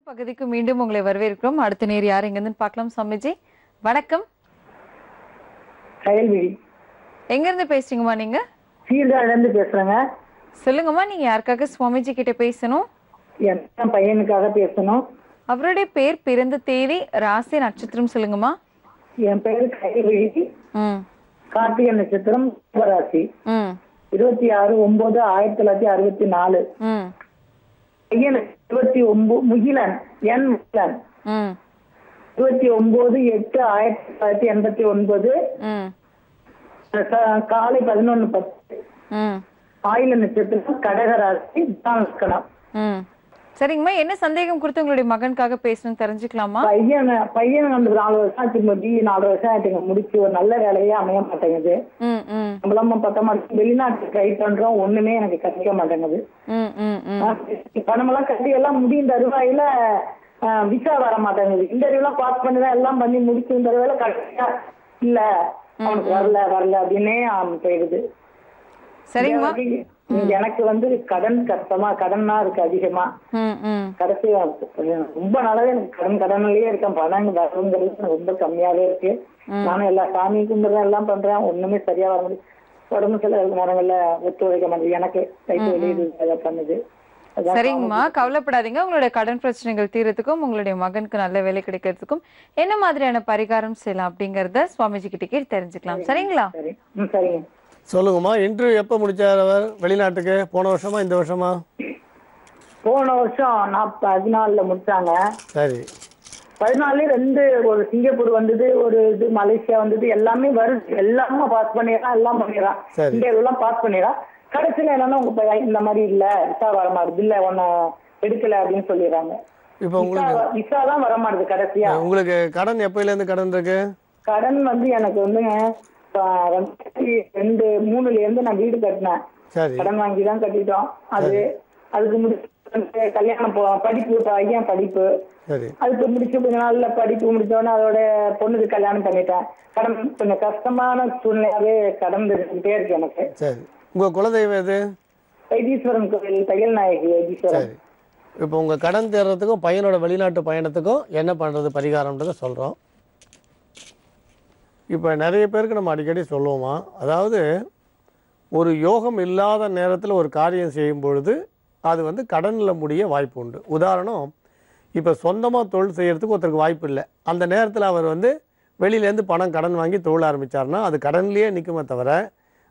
பகுதிக்கு மீண்டும் உங்களை வரவேற்கிறோம். அடுத்த நேர் யார் எங்கிருந்து பார்க்கலாம்? சுவாமிஜி வணக்கம். கயல்விழி எங்க இருந்து பேசுறீங்கம்மா? நீங்க சீர்காழில இருந்து பேசுறேங்க. சொல்லுங்கம்மா, நீங்க யாருக்காக சுவாமிஜி கிட்ட பேசணும்? என் பையனுக்காக பேசணும். அவருடைய பேர், பிறந்த தேதி, ராசி, நட்சத்திரம் சொல்லுங்கம்மா. என் பேரு கயல்விழி. கார்த்திகை நட்சத்திரம், ராசி. 26/9/1964. பையன் 29 முகிலன், என் முகிலன். 29/8/1989. காலை 11:10. ஆயில நட்சத்திரம், கடகராசி, லக்கணம். சரிங்கம்மா, என்ன சந்தேகம் கொடுத்து உங்களுடைய மகனுக்காக பேசணும் தெரிஞ்சுக்கலாமா? பையன் வந்து 4 வருஷம் ஆச்சு, 4 வருஷம் ஆயிட்டுங்க முடிச்சு. ஒரு நல்ல வேலையே அமைய மாட்டேங்குது. நம்மளாம வெளிநாட்டுக்கு ட்ரை பண்றோம், ஒண்ணுமே எனக்கு கிடைக்க மாட்டேங்குது. பணமெல்லாம் கட்டி எல்லாம் முடியும் தருவாயில விசா வர மாட்டேங்குது. இன்டர்வியூ எல்லாம் பாஸ் பண்ணிதான் எல்லாம் பண்ணி முடிச்சு தருவாயில கரெக்டா இல்ல, அவனுக்கு வரல அப்படின்னே போயிடுது. சரிங்கம்மா, எனக்கு வந்து கடன் கஷ்டமா, கடன்னா இருக்கு அதிகமா. கடைசி ரொம்ப நாளாவே எனக்கு கடன்லயே இருக்கேன். பணம் வரங்கிறது ரொம்ப கம்மியாவே இருக்கு. நானும் எல்லா சாமி கும்பிடுறேன், எல்லாம் பண்றேன், ஒண்ணுமே சரியா வர முடியும். உடம்பு சில நேரங்கள்ல ஒத்துழைக்க மாட்டேங்குது. எனக்கு கைட்டு வெளியே பண்ணுது. சரிங்கம்மா, கவலைப்படாதீங்க. உங்களுடைய கடன் பிரச்சனைகள் தீர்றதுக்கும் உங்களுடைய மகனுக்கு நல்ல வேலை கிடைக்கிறதுக்கும் என்ன மாதிரியான பரிகாரம் செய்யலாம் அப்படிங்கறத சுவாமிஜி கிட்ட கேட்டு தெரிஞ்சுக்கலாம். சரிங்களா? சரிங்க. சொல்லுங்கம்மா, இன்டர்வியூ எப்போ முடிச்சார் அவர் வெளிநாட்டுக்கு? போன வருஷமா இந்த வருஷமா? போன வருஷம் 14 முடிச்சாங்க. சரி. 14 2 ஒரு சிங்கப்பூர் வந்தது, ஒரு இது மலேசியா வந்தது, எல்லாமே வருது. எல்லாமே பாஸ் பண்ணிடுறான், எல்லாம் பண்ணிடுறான். இந்தியாவில எல்லாம் பாஸ் பண்ணிடுறான். கடைசியில என்னன்னா உங்க இந்த மாதிரி இல்ல, விசா வர மாட்டுது, இல்ல ஒன்னு எடுக்கல அப்படின்னு சொல்லிடுறாங்க. இப்போ உங்களுக்கு விசா தான் வர மாட்டுது கடைசியா. உங்களுக்கு கடன் எப்பயில இருந்து கடன் இருக்கு? கடன் வந்து எனக்கு வந்துங்க 2002-3 இருந்து நான் வீடு கட்டினேன். கடன் வாங்கிதான் கட்டிட்டோம். அதுக்கு முடிச்சு கல்யாணம் படிப்பு, பையன் படிப்பு, அதுக்கு முடிச்சு கொஞ்ச நாள்ல படிப்பு முடிச்சோடனே அதோட பொண்ணுக்கு கல்யாணம் பண்ணிட்டேன். கடன் கொஞ்சம் கஷ்டமான சூழ்நிலையாவே கடந்துகிட்டே இருக்கு எனக்கு. சரி. உங்க குலதெய்வம் எது? வைத்தீஸ்வரன் கோவில், தையல் நாயகி வைத்தீஸ்வரன். இப்போ உங்க கடன் தேர்றதுக்கும் பையனோட வெளிநாட்டு பயணத்துக்கும் என்ன பண்றது பரிகாரம்ன்றத சொல்றோம். இப்போ நிறைய பேருக்கு நம்ம அடிக்கடி சொல்லுவோமா, அதாவது ஒரு யோகம் இல்லாத நேரத்தில் ஒரு காரியம் செய்யும் பொழுது அது வந்து கடனில் முடிய வாய்ப்பு உண்டு. உதாரணம், இப்போ சொந்தமாக தொழில் செய்கிறதுக்கு ஒருத்தருக்கு வாய்ப்பு இல்லை. அந்த நேரத்தில் அவர் வந்து வெளியிலேருந்து பணம் கடன் வாங்கி தொழில் ஆரம்பித்தார்னா அது கடன்லேயே நிற்குமே தவிர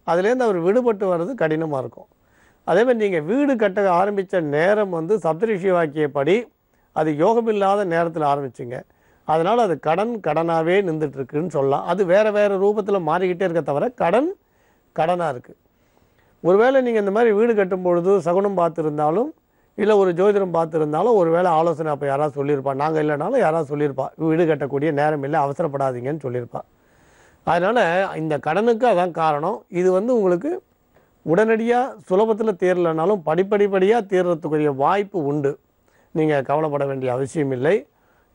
அதுலேருந்து அவர் விடுபட்டு வர்றது கடினமாக இருக்கும். அதேமாதிரி நீங்கள் வீடு கட்ட ஆரம்பித்த நேரம் வந்து சப்தரிஷி வாக்கியப்படி அது யோகம் இல்லாத நேரத்தில் ஆரம்பிச்சிங்க. அதனால் அது கடனாகவே நின்றுட்டுருக்குன்னு சொல்லலாம். அது வேறு ரூபத்தில் மாறிக்கிட்டே இருக்க தவிர கடனாக இருக்குது. ஒருவேளை நீங்கள் இந்த மாதிரி வீடு கட்டும் பொழுது சகுனம் பார்த்துருந்தாலும் இல்லை ஒரு ஜோதிடம் பார்த்துருந்தாலும் ஒரு வேளை ஆலோசனை அப்போ யாராவது சொல்லியிருப்பா, நாங்கள் இல்லைனாலும் யாராவது சொல்லியிருப்பா, வீடு கட்டக்கூடிய நேரம் இல்லை, அவசரப்படாதீங்கன்னு சொல்லியிருப்பா. அதனால் இந்த கடனுக்கு அதான் காரணம். இது வந்து உங்களுக்கு உடனடியாக சுலபத்தில் தீரலைனாலும் படிப்படியாக தீர்றதுக்குரிய வாய்ப்பு உண்டு. நீங்கள் கவலைப்பட வேண்டிய அவசியம் இல்லை.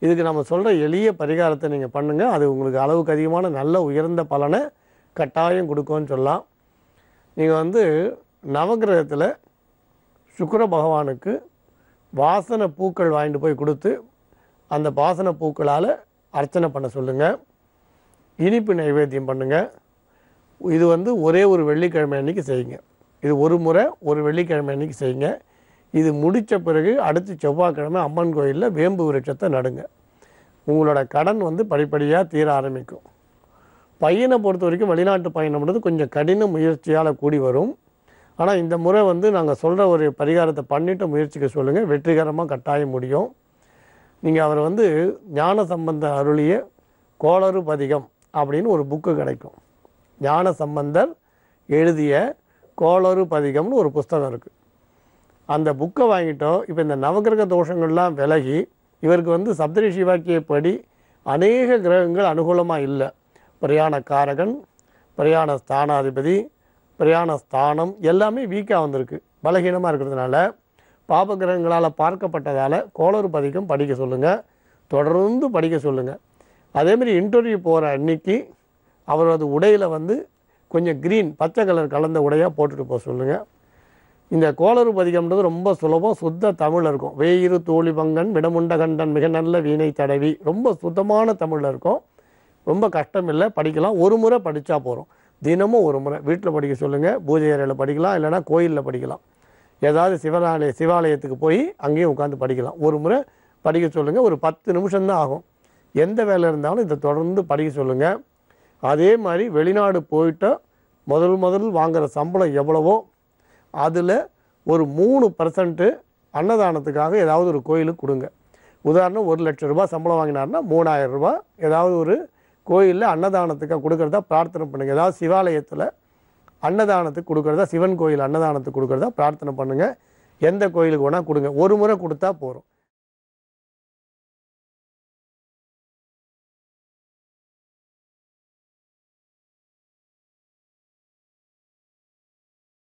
இதுக்கு நம்ம சொல்கிற எளிய பரிகாரத்தை நீங்கள் பண்ணுங்கள். அது உங்களுக்கு அளவுக்கு அதிகமான நல்ல உயர்ந்த பலனை கட்டாயம் கொடுக்கும்னு சொல்லலாம். நீங்கள் வந்து நவகிரகத்தில் சுக்கிர பகவானுக்கு வாசனை பூக்கள் வாங்கிட்டு போய் கொடுத்து அந்த வாசனை பூக்களால் அர்ச்சனை பண்ண சொல்லுங்கள். இனிப்பு நைவேத்தியம் பண்ணுங்கள். இது வந்து ஒரே ஒரு வெள்ளிக்கிழமை அன்றைக்கி செய்யுங்க. இது ஒரு முறை ஒரு வெள்ளிக்கிழமை அன்றைக்கி செய்யுங்க. இது முடித்த பிறகு அடுத்து செவ்வாய்க்கிழமை அம்மன் கோயிலில் வேம்பு விருட்சத்தை நடுங்க. உங்களோட கடன் வந்து படிப்படியாக தீர ஆரம்பிக்கும். பையனை பொறுத்த வரைக்கும் வெளிநாட்டு பயணம்ன்றது கொஞ்சம் கடின முயற்சியால் கூடி வரும். ஆனால் இந்த முறை வந்து நாங்கள் சொல்கிற ஒரு பரிகாரத்தை பண்ணிவிட்டு முயற்சிக்க சொல்லுங்கள். வெற்றிகரமாக கட்டாயம் முடியும். நீங்கள் அவர் வந்து ஞான சம்பந்தர் அருளிய கோளறு பதிகம் அப்படின்னு ஒரு புக்கு கிடைக்கும். ஞான சம்பந்தர் எழுதிய கோளறு பதிகம்னு ஒரு புஸ்தகம் இருக்குது. அந்த புக்கை வாங்கிட்டோம். இப்போ இந்த நவகிரக தோஷங்கள்லாம் விலகி இவருக்கு வந்து சப்தரிஷி வாக்கியப்படி அநேக கிரகங்கள் அனுகூலமாக இல்லை. பிரயாண காரகன், பிரயாண ஸ்தானாதிபதி, பிரயாண ஸ்தானம் எல்லாமே வீக்காக வந்திருக்கு. பலகீனமாக இருக்கிறதுனால பாப கிரகங்களால் பார்க்கப்பட்டதால் கோளறு பதிகம் படிக்க சொல்லுங்கள். தொடர்ந்து படிக்க சொல்லுங்கள். அதேமாதிரி இன்டர்வியூ போகிற அன்னைக்கு அவரது உடையில் வந்து கொஞ்சம் க்ரீன், பச்சை கலர் கலந்த உடையாக போட்டுட்டு போக சொல்லுங்கள். இந்த கோளறு பதிகம்ன்றது ரொம்ப சுலபம், சுத்த தமிழில் இருக்கும். வேயிரு தோழி பங்கன் விடமுண்ட கண்டன் மிக நல்ல வீணை தடவி, ரொம்ப சுத்தமான தமிழில் இருக்கும். ரொம்ப கஷ்டம் இல்லை, படிக்கலாம். ஒரு முறை படித்தா போகிறோம். தினமும் ஒரு முறை வீட்டில் படிக்க சொல்லுங்கள், பூஜை அறையில் படிக்கலாம், இல்லைனா கோயிலில் படிக்கலாம். ஏதாவது சிவாலயத்துக்கு போய் அங்கேயும் உட்காந்து படிக்கலாம். ஒரு முறை படிக்க சொல்லுங்கள். ஒரு 10 நிமிஷம்தான் ஆகும். எந்த வேலை இருந்தாலும் இதை தொடர்ந்து படிக்க சொல்லுங்கள். அதே மாதிரி வெளிநாடு போயிட்டு முதல் வாங்குகிற சம்பளம் எவ்வளவோ அதில் ஒரு 3% அன்னதானத்துக்காக ஏதாவது ஒரு கோயிலுக்கு கொடுங்க. உதாரணம் 1,00,000 ரூபாய் சம்பளம் வாங்கினார்னா 3,000 ரூபாய் ஏதாவது ஒரு கோயிலில் அன்னதானத்துக்காக கொடுக்குறதா பிரார்த்தனை பண்ணுங்கள். ஏதாவது சிவாலயத்தில் அன்னதானத்துக்கு கொடுக்குறதா, சிவன் கோயில் அன்னதானத்துக்கு கொடுக்குறதா பிரார்த்தனை பண்ணுங்கள். எந்த கோயிலுக்கு வேணால் கொடுங்க. ஒரு முறை கொடுத்தா போகிறோம்.